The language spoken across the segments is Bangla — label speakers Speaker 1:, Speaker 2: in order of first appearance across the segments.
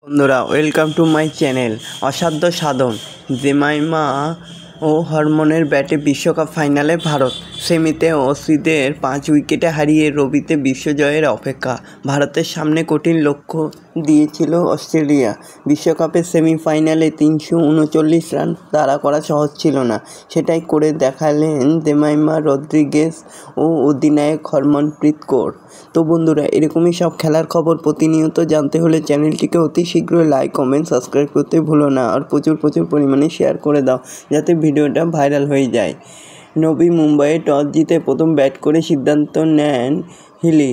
Speaker 1: বন্ধুরা ওয়েলকাম টু মাই চ্যানেল। অসাধ্য সাধন জেমাইমা ও হরমনের ব্যাটে বিশ্বকাপ ফাইনালে ভারত। সেমিতে অসিদের 5 উইকেটে হারিয়ে রবিতে বিশ্বজয়ের অপেক্ষা। ভারতের সামনে কঠিন লক্ষ্য দিয়েছিল অস্ট্রেলিয়া। বিশ্বকাপের সেমিফাইনালে 339 রান তাড়া করা সহজ ছিল না, সেটাই করে দেখালেন জেমাইমা রদ্রিগেজ ও অধিনায়ক হরমনপ্রীত কৌর। তো বন্ধুরা, এরকমই সব খেলার খবর প্রতিনিয়ত জানতে হলে চ্যানেলটিকে অতি শীঘ্রই লাইক, কমেন্ট, সাবস্ক্রাইব করতে ভুলো না। আর প্রচুর পরিমাণে শেয়ার করে দাও যাতে ভিডিওটা ভাইরাল হয়ে যায়। নবী মুম্বাইয়ে টস জিতে প্রথম ব্যাট করে সিদ্ধান্ত নেন হিলি।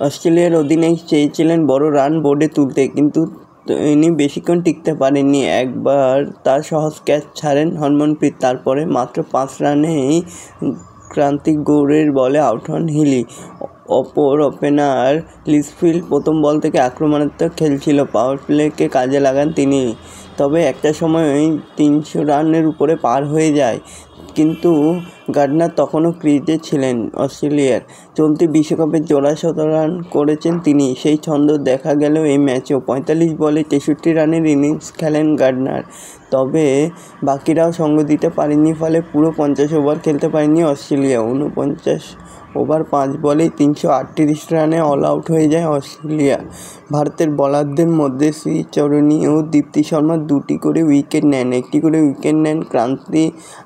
Speaker 1: অস্ট্রেলিয়ার অধিনায়ক চেয়েছিলেন বড় রান বোর্ডে তুলতে, কিন্তু তিনি বেশিক্ষণ টিকতে পারেননি। একবার তার সহজ ক্যাচ ছাড়েন হরমনপ্রীত, তারপরে মাত্র 5 রানেই কার্তিক গৌড়ের বলে আউট হন হিলি। অপর ওপেনার লিচফিল্ড প্রথম বল থেকে আক্রমণাত্মক খেলছিল, পাওয়ার প্লেকে কাজে লাগান তিনি। তবে একটা সময় 300 রানের উপরে পার হয়ে যায়, কিন্তু গার্ডনার তখনও ক্রিজে ছিলেন। অস্ট্রেলিয়ার চলতি বিশ্বকাপে 84 রান করেছেন তিনি। সেই ছন্দ দেখা গেল এই ম্যাচেও। 45 বলে 63 রানের ইনিংস খেলেন গার্ডনার, তবে বাকিরাও সঙ্গ দিতে পারেননি, ফলে পুরো 50 ওভার খেলতে পারেনি অস্ট্রেলিয়া। 49 ওভার 5 বলেই 338 রানে অল আউট হয়ে যায় অস্ট্রেলিয়া। ভারতের বোলারদের মধ্যে শ্রী চরণী ও দীপ্তি শর্মা 2টি করে উইকেট নেন, 1টি করে উইকেট নেন ক্রান্তি,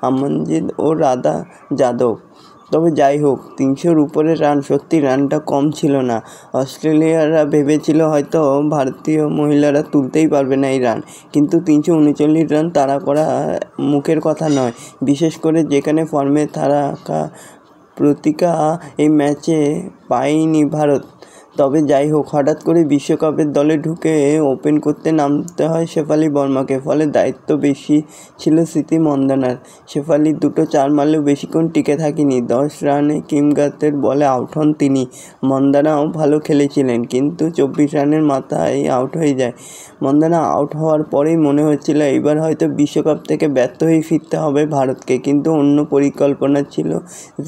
Speaker 1: আমনজিৎ ও রাধা যাদব। তবে যাই হোক, 300-র উপরে রান, সত্যি রানটা কম ছিল না। অস্ট্রেলিয়ারা ভেবেছিল হয়তো ভারতীয় মহিলারা তুলতেই পারবে না এই রান, কিন্তু 339 রান তাড়া করা মুখের কথা নয়, বিশেষ করে যেখানে ফর্মে থাকা প্রতিকা এই ম্যাচে পায়নি ভারত। তবে যাই হোক, হঠাৎ করে বিশ্বকাপের দলে ঢুকে ওপেন করতে নামতে হয় শেফালি বর্মাকে, ফলে দায়িত্ব বেশি ছিল স্মৃতি মন্দানার। শেফালি 2টো 4 মারলেও বেশিক্ষণ টিকে থাকেনি। 10 রানে কিম গাতের বলে আউট হন তিনি। মন্দানাও ভালো খেলেছিলেন, কিন্তু 24 রানের মাথায় আউট হয়ে যায়। মন্দানা আউট হওয়ার পরেই মনে হচ্ছিল এবার হয়তো বিশ্বকাপ থেকে ব্যর্থ হয়ে ফিরতে হবে ভারতকে, কিন্তু অন্য পরিকল্পনা ছিল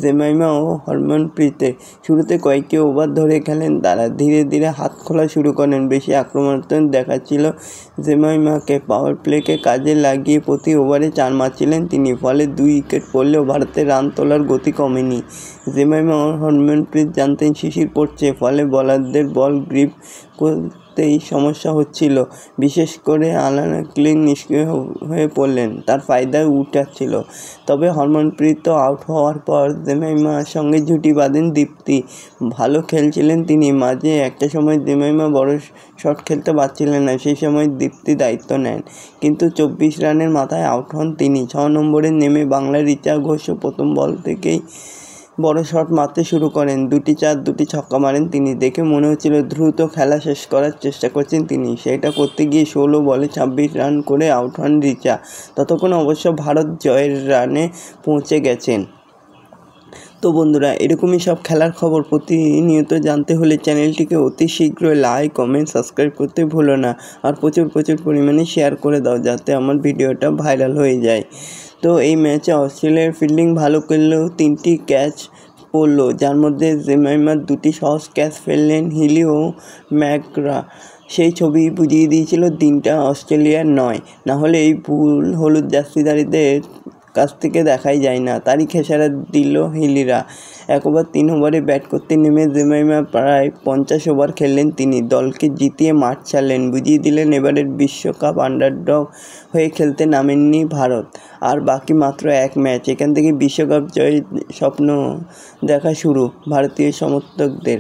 Speaker 1: জেমাইমা ও হরমনপ্রীতের। শুরুতে কয়েকটি ওভার ধরে খেলেন তারা, ধীরে ধীরে হাত খোলা শুরু করেন। বেশি আক্রমণাত্মক দেখাচ্ছিল জেমাইমাকে, পাওয়ার প্লেকে কাজে লাগিয়ে প্রতি ওভারে 4 মারছিলেন তিনি, ফলে 2 উইকেট পড়লেও ভারতের রান তোলার গতি কমেনি। জেমাইমা ও হরমনপ্রীত জানতেন শিশির পড়ছে, ফলে বোলারদের বল গ্রিপ করতেই সমস্যা হচ্ছিল। বিশেষ করে আলানা ক্লিন নিষ্ক্রিয় হয়ে পড়লেন, তার ফায়দায় উঠাচ্ছিল। তবে হরমনপ্রীত আউট হওয়ার পর জেমাইমার সঙ্গে জুটি বাঁধেন দীপ্তি। ভালো খেলছিলেন তিনি। মাঝে একটা সময় জেমাইমা বড় শট খেলতে পারছিলেন না, সেই সময় দীপ্তি দায়িত্ব নেন, কিন্তু 24 রানের মাথায় আউট হন তিনি। 6 নম্বরে নেমে বাংলার রিচা ঘোষ প্রথম বল থেকেই বড় শট মারতে শুরু করেন। 2টি 4, 2টি ছক্কা মারেন তিনি। দেখে মনে হচ্ছিল দ্রুত খেলা শেষ করার চেষ্টা করছেন তিনি। সেটা করতে গিয়ে 16 বলে 26 রান করে আউট হন রিচা। ততক্ষণ অবশ্য ভারত জয়ের রানে পৌঁছে গেছেন। তো বন্ধুরা, এরকমই সব খেলার খবর প্রতিনিয়ত জানতে হলে চ্যানেলটিকে অতি শীঘ্রই লাইক, কমেন্ট, সাবস্ক্রাইব করতে ভুলো না। আর প্রচুর পরিমাণে শেয়ার করে দাও যাতে আমার ভিডিওটা ভাইরাল হয়ে যায়। তো এই ম্যাচে অস্ট্রেলিয়ার ফিল্ডিং ভালো করলেও 3টি ক্যাচ পড়ল, যার মধ্যে জেমাইমার 2টি সহজ ক্যাচ ফেললেন হিলি ও ম্যাকগ্রা। সেই ছবি বুঝিয়ে দিয়েছিল দিনটা অস্ট্রেলিয়ার নয়, না হলে এই ভুল হলুদ জার্সিধারীদের কাছ থেকে দেখাই যায় না। তারই খেসারত দিল হিলিরা। 1 ওভার 3 ওভারে ব্যাট করতে নেমে জেমাইমা প্রায় 50 ওভার খেললেন তিনি। দলকে জিতিয়ে মাঠ ছাড়লেন, বুঝিয়ে দিলেন এবারের বিশ্বকাপ আন্ডারডগ হয়ে খেলতে নামেননি ভারত। আর বাকি মাত্র 1 ম্যাচ, এখান থেকে বিশ্বকাপ জয়ের স্বপ্ন দেখা শুরু ভারতীয় সমর্থকদের।